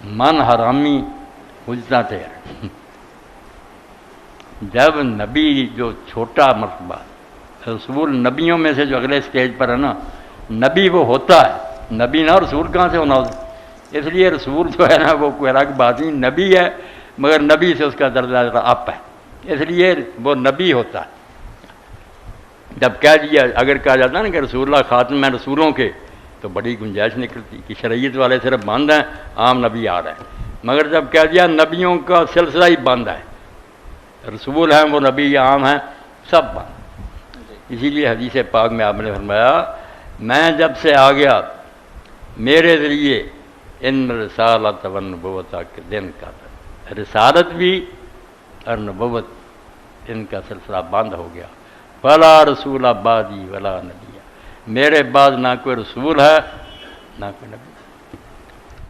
मन हरामी उजता थे। जब नबी जो छोटा मर्तबा, रसूल नबियों में से जो अगले स्टेज पर है ना, नबी वो होता है, नबी ना रसूल कहाँ से होना होता। इसलिए रसूल जो है ना वो कोई अलग बात नहीं, नबी है, मगर नबी से उसका दर्जा जरा अप है, इसलिए वो नबी होता है। जब कह दिया, अगर कहा जाता है ना कि रसूलुल्लाह खातम है रसूलों के, तो बड़ी गुंजाइश निकलती कि शरीयत वाले सिर्फ बंद हैं, आम नबी आ रहे हैं। मगर जब कह दिया नबियों का सिलसिला ही बंद है, रसूल हैं वो नबी आम हैं, सब बंद। इसीलिए हदीस पाक में आपने फरमाया, मैं जब से आ गया मेरे ज़रिए इन रिसालत व नबुव्वत के दिन का, रिसालत भी और नबुव्वत इनका सिलसिला बंद हो गया। वला रसूल आबादी वला नबिया, मेरे बाद ना कोई रसूल है ना कोई नबी।